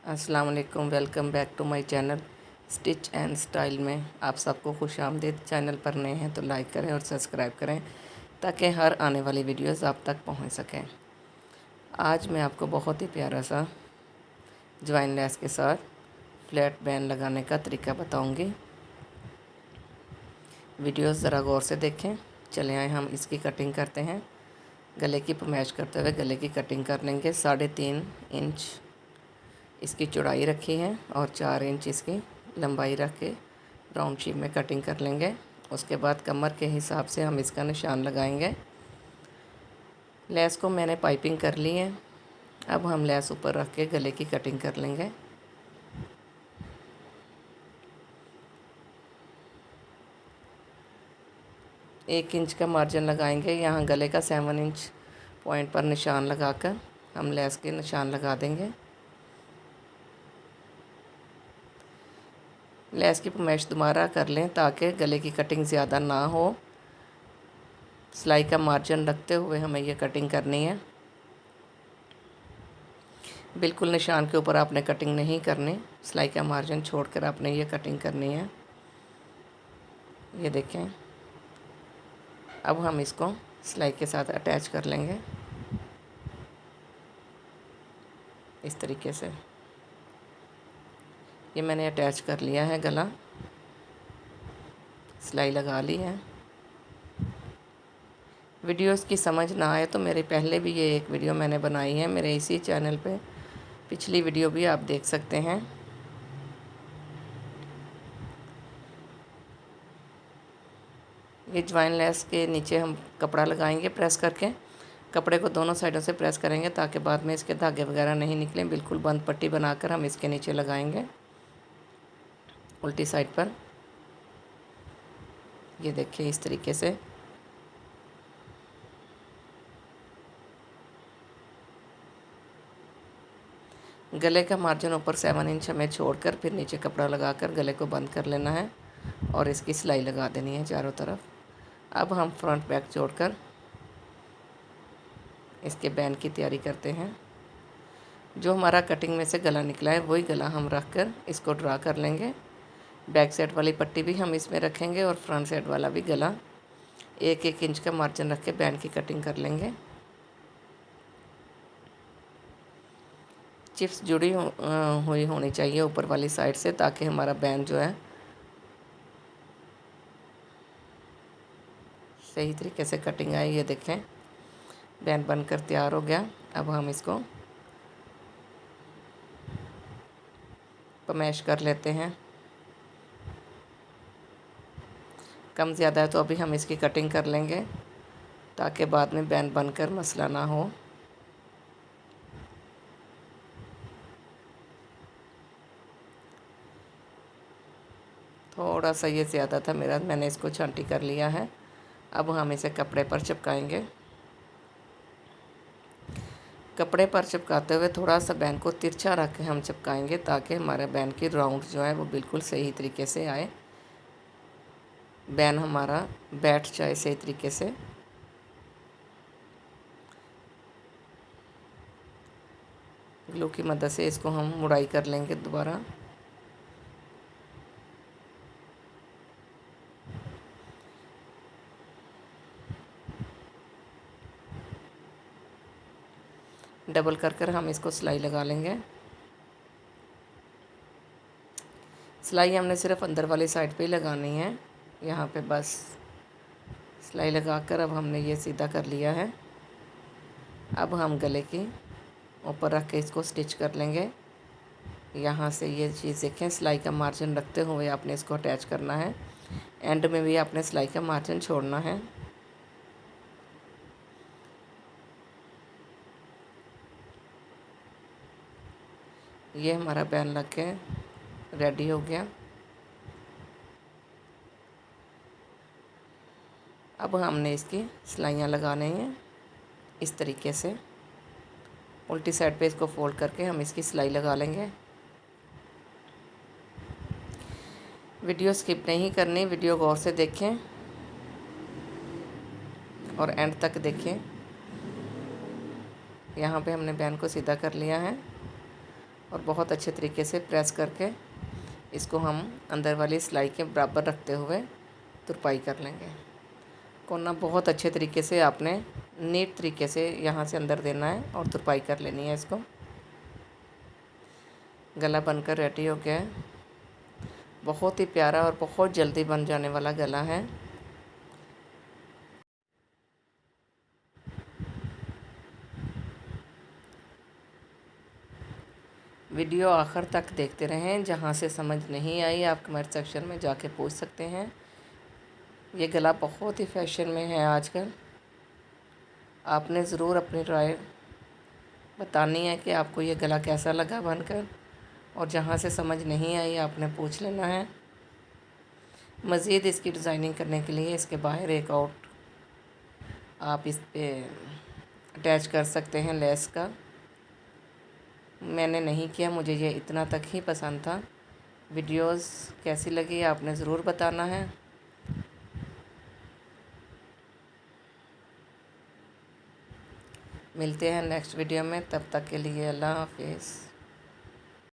अस्सलाम वालेकुम। Welcome back to my channel stitch and style में आप सबको खुश आमदीद। चैनल पर नए हैं तो लाइक करें और सब्सक्राइब करें ताकि हर आने वाली वीडियोस आप तक पहुंच सकें। आज मैं आपको बहुत ही प्यारा सा ज्वाइन लेस के साथ फ्लैट बैंड लगाने का तरीका बताऊंगी। वीडियोस ज़रा गौर से देखें। चले आए हम इसकी कटिंग करते हैं। गले की पमैश करते हुए गले की कटिंग कर लेंगे। 3.5 इंच इसकी चौड़ाई रखी है और 4 इंच इसकी लंबाई रख के राउंड शेप में कटिंग कर लेंगे। उसके बाद कमर के हिसाब से हम इसका निशान लगाएंगे। लेस को मैंने पाइपिंग कर ली है। अब हम लेस ऊपर रख के गले की कटिंग कर लेंगे। एक इंच का मार्जिन लगाएंगे। यहाँ गले का 7 इंच पॉइंट पर निशान लगाकर हम लेस के निशान लगा देंगे। लेस की पमैश दोबारा कर लें ताकि गले की कटिंग ज़्यादा ना हो। सिलाई का मार्जिन रखते हुए हमें ये कटिंग करनी है। बिल्कुल निशान के ऊपर आपने कटिंग नहीं करनी। सिलाई का मार्जिन छोड़कर आपने ये कटिंग करनी है। ये देखें। अब हम इसको सिलाई के साथ अटैच कर लेंगे इस तरीके से। ये मैंने अटैच कर लिया है गला, सिलाई लगा ली है। वीडियोस की समझ ना आए तो मेरे पहले भी ये एक वीडियो मैंने बनाई है मेरे इसी चैनल पे। पिछली वीडियो भी आप देख सकते हैं। ये ज्वाइन लेस के नीचे हम कपड़ा लगाएंगे प्रेस करके। कपड़े को दोनों साइडों से प्रेस करेंगे ताकि बाद में इसके धागे वगैरह नहीं निकलें। बिल्कुल बंद पट्टी बनाकर हम इसके नीचे लगाएंगे उल्टी साइड पर। ये देखिए इस तरीके से। गले का मार्जिन ऊपर 7 इंच हमें छोड़कर फिर नीचे कपड़ा लगाकर गले को बंद कर लेना है और इसकी सिलाई लगा देनी है चारों तरफ। अब हम फ्रंट बैक जोड़कर इसके बैंड की तैयारी करते हैं। जो हमारा कटिंग में से गला निकला है वही गला हम रख कर इसको ड्रा कर लेंगे। बैक साइड वाली पट्टी भी हम इसमें रखेंगे और फ्रंट साइड वाला भी गला 1-1 इंच का मार्जिन रख के बैंड की कटिंग कर लेंगे। चिप्स जुड़ी हुई होनी चाहिए ऊपर वाली साइड से ताकि हमारा बैंड जो है सही तरीके से कटिंग आए। ये देखें बैंड बनकर तैयार हो गया। अब हम इसको पमैश कर लेते हैं। कम ज़्यादा है तो अभी हम इसकी कटिंग कर लेंगे ताकि बाद में बैंड बनकर मसला ना हो। थोड़ा सा ये ज़्यादा था मेरा, मैंने इसको छांटी कर लिया है। अब हम इसे कपड़े पर चिपकाएंगे। कपड़े पर चिपकाते हुए थोड़ा सा बैंड को तिरछा रख के हम चिपकाएंगे ताकि हमारे बैंड की राउंड जो है वो बिल्कुल सही तरीके से आए। बैंड हमारा बैठ जाए सही तरीके से। ग्लू की मदद से इसको हम मुड़ाई कर लेंगे दोबारा। डबल कर हम इसको सिलाई लगा लेंगे। सिलाई हमने सिर्फ अंदर वाली साइड पे ही लगानी है। यहाँ पे बस सिलाई लगाकर अब हमने ये सीधा कर लिया है। अब हम गले की ऊपर रख के इसको स्टिच कर लेंगे। यहाँ से ये चीज़ देखें, सिलाई का मार्जिन रखते हुए आपने इसको अटैच करना है। एंड में भी आपने सिलाई का मार्जिन छोड़ना है। ये हमारा बैंड लग के रेडी हो गया। अब हमने इसकी सिलाइयाँ लगानी हैं इस तरीके से। उल्टी साइड पे इसको फोल्ड करके हम इसकी सिलाई लगा लेंगे। वीडियो स्किप नहीं करनी, वीडियो गौर से देखें और एंड तक देखें। यहाँ पे हमने बैंड को सीधा कर लिया है और बहुत अच्छे तरीके से प्रेस करके इसको हम अंदर वाली सिलाई के बराबर रखते हुए तुरपाई कर लेंगे। कोना बहुत अच्छे तरीके से आपने नीट तरीके से यहाँ से अंदर देना है और तुरपाई कर लेनी है इसको। गला बनकर रेडी हो गया है। बहुत ही प्यारा और बहुत जल्दी बन जाने वाला गला है। वीडियो आखिर तक देखते रहें। जहाँ से समझ नहीं आई आप कमेंट सेक्शन में जाके पूछ सकते हैं। ये गला बहुत ही फैशन में है आजकल। आपने ज़रूर अपनी राय बतानी है कि आपको ये गला कैसा लगा बनकर, और जहाँ से समझ नहीं आई आपने पूछ लेना है। मज़ीद इसकी डिज़ाइनिंग करने के लिए इसके बाहर एक आउट आप इस पे अटैच कर सकते हैं लेस का। मैंने नहीं किया, मुझे ये इतना तक ही पसंद था। वीडियोस कैसी लगी आपने ज़रूर बताना है। मिलते हैं नेक्स्ट वीडियो में, तब तक के लिए अल्लाह हाफिज़।